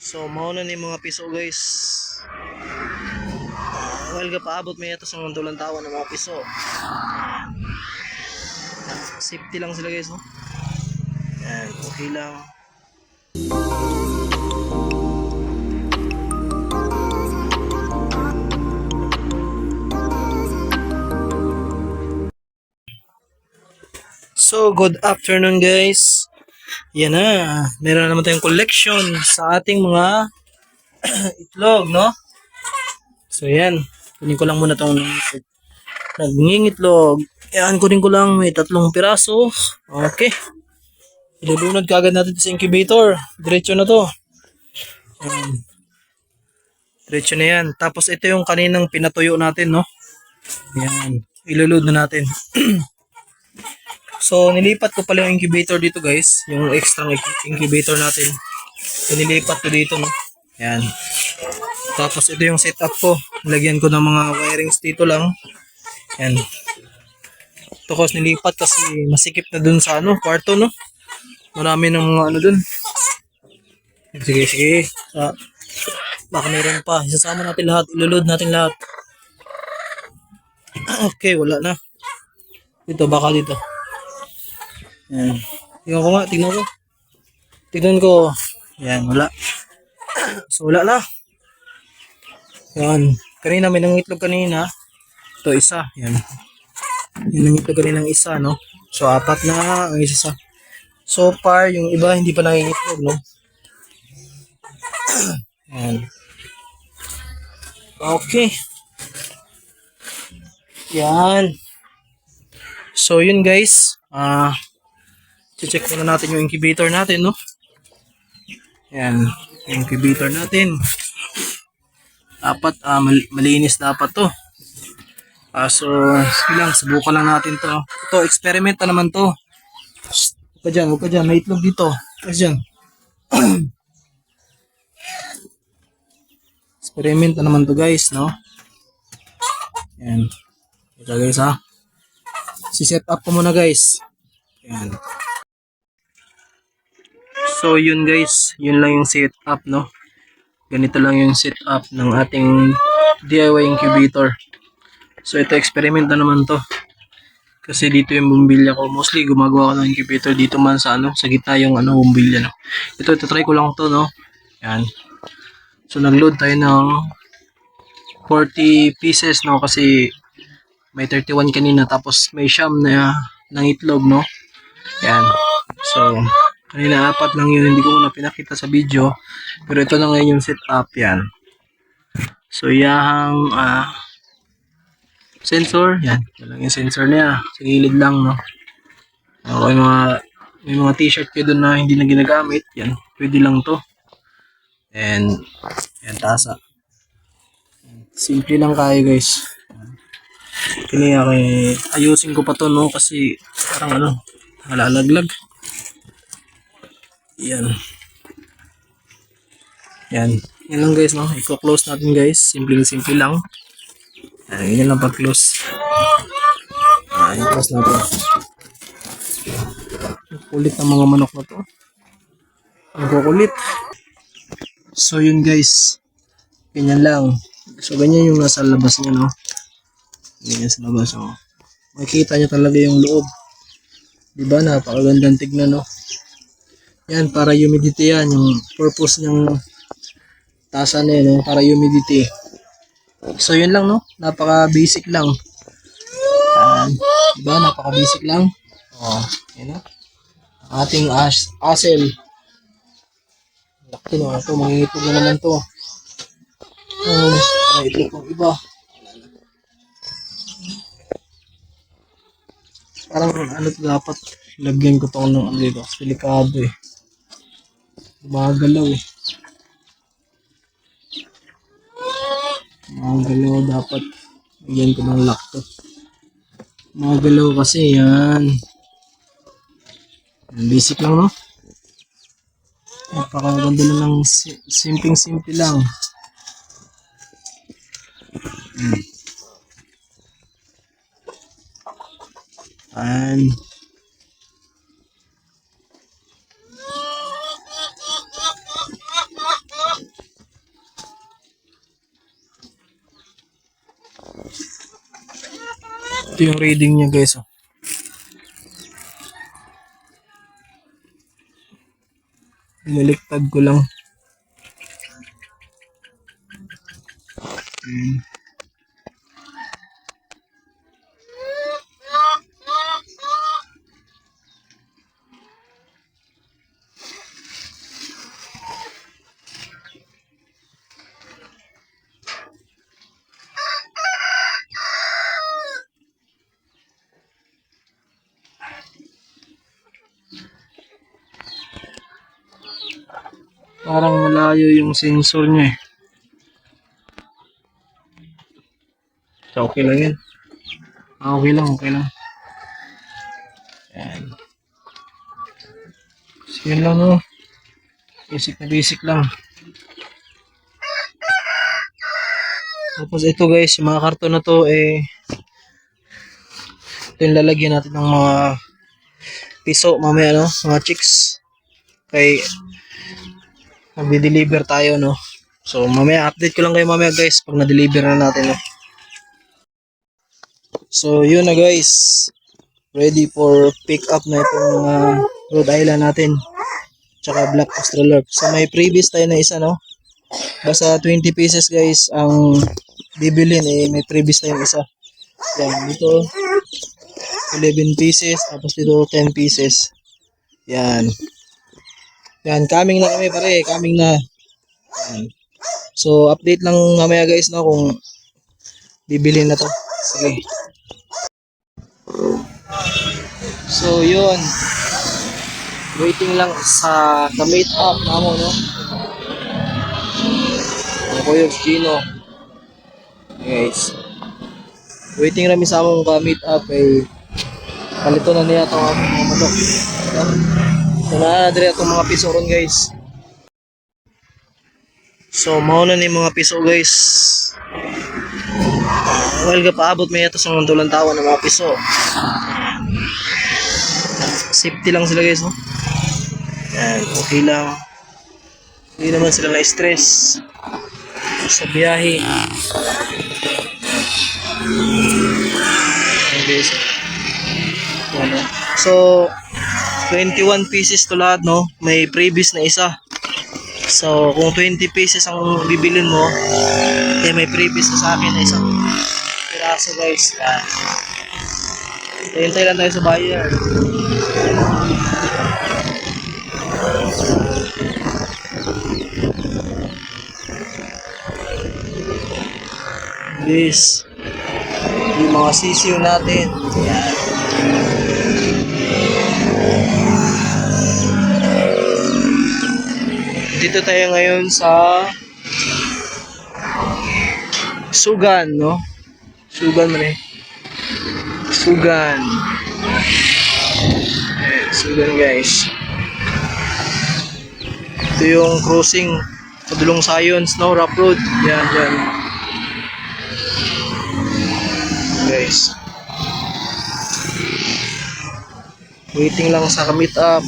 So mauna ni mga piso guys. Well paabot may ito sa mga tulang tawa ng mga piso. Safety lang sila guys, no? Yan, okay lang. So good afternoon guys. Yan na, meron na naman tayong collection sa ating mga itlog, no? So yan, kunin ko lang muna tong nagningitlog. Yan, kunin ko lang, may 3 piraso. Okay. Ilulunod kagad natin sa incubator. Diretso na to. Yan. Diretso na yan. Tapos ito yung kaninang pinatuyo natin, no? Yan. Ilulod na natin. So, nilipat ko pala yung incubator dito guys. Yung extra incubator natin. So, nilipat ko dito, no? Yan. Tapos ito yung setup ko. Lagyan ko ng mga wirings dito lang. Yan. Ito ko nilipat kasi masikip na dun sa kwarto, no? Marami ng mga dun. Sige. Baka meron pa. Isasama natin lahat. Ilulod natin lahat. Okay, wala na. Dito, baka dito. Yan. Tingnan ko nga, tignan ko. Yan, wala. So, wala na. Yan. Kanina, may nangitlog kanina. Ito, isa. Yan. Yung nangitlog kanina ng isa, no? So, 4 na ang isa. So far, yung iba hindi pa nangitlog, no? Yan. Okay. Yan. So, yun guys. Check muna natin yung incubator natin, no? Yan. Yung incubator natin. Dapat, malinis dapat to. So, lang, subukan lang natin to. Ito, experiment na naman to. Huwag ka dyan. May itlog dito. Kasi dyan. Experiment na naman to guys, no? Yan. Ito guys, ha? Si-set up ko muna guys. Yan. So yun guys, yun lang yung setup, no? Ganito lang yung setup ng ating DIY incubator. So ito experiment na naman to. Kasi dito yung bumbilya ko, mostly gumagawa ko ng incubator dito man sa sa gitna yung bumbilya, no. Ito try ko lang to, no. Yan. So nag-load tayo ng 40 pieces, no, kasi may 31 kanina tapos may siyam na ng itlog, no. Yan. So kanina 4 lang yun, hindi ko muna pinakita sa video. Pero ito na ngayon yung setup, yan. So yung sensor, yan. Yan lang yung sensor niya. Sa gilid lang, no. Okay, may mga t-shirt kayo doon na hindi na ginagamit. Yan, pwede lang to. And, yan, tasa. Simple lang kayo, guys. Kaya ayusin ko pa to, no, kasi parang malalaglag. Yan. Yan. Yan lang guys, no. I-close natin guys. Simple lang. Yan lang pag-close. I-close natin. Kulit ng mga manok na to. Ang kukulit. So yun guys. Ganyan lang. So ganyan yung nasa labas niya, no. Ganyan sa labas, no. Makikita niya talaga yung loob. Diba? Napakagandang tignan, no. Yan, para humidity yan. Yung purpose ng tasa na yun, no? Para humidity. So, yun lang, no? Napaka-basic lang. Yan. Diba? Napaka-basic lang. Yan, no? Ating asel. Laki, no? Ito, mangitog na naman to. May itlog ng iba. Parang, dapat lagyan ko itong dito. Delikado, eh. Gumagalaw, eh. Mga galaw dapat lagyan ko ng lock to. Mga galaw kasi yan. Basic lang, no? Napakaganda lang ng simple lang. And Ito yung reading niya guys. Oh. Niliktad ko lang. Parang malayo yung sensor niya eh. So, okay lang yan. Okay lang, okay lang. Yan. So, yun lang no. Basic na basic lang. Tapos ito guys, yung mga karton na to eh, ito yung lalagyan natin ng mga piso mamaya no, mga chicks. Kay magdi-deliver tayo no. So mamaya update ko lang kayo mamaya guys pag na-deliver na natin no. So yun na guys, ready for pick up na itong Rhode Island natin tsaka Black Australorp. So may previous tayo na isa no. Basta 20 pieces guys ang bibilin eh, may previous tayong isa. Yan dito 11 pieces tapos dito 10 pieces. Yan. Yan, coming na kami pare, coming na. Yan. So, update lang mamaya guys no kung bibili na to. Sige. So, yun. Waiting lang sa ka-meet up namo no. Ako yung Gino. Guys. Waiting kami sa among ka-meet up eh. Palito na niya itong among mga manok. So, na-adre itong mga piso ron guys. So, mauna ni mga piso guys. Well, paabot may ito sa mga tulang tawa ng mga piso. Safety lang sila guys, no? Yan, okay lang. Hindi naman sila na-stress sa biyahe. Yan guys. Yan, no? So, 21 pieces to lahat, no? May previous na isa. So, kung 20 pieces ang bibilin mo, eh may previous na sa akin na isang piraso guys. Yan. Hintay lang tayo sa buyer. This. Yung mga sisiyo natin. Yan. Dito tayo ngayon sa Sugan, no? Sugan man eh. Sugan. Sugan guys. Ito yung crossing Padulong Science, no? Rough road. Yan, yan. Guys. Waiting lang sa ka-meet up.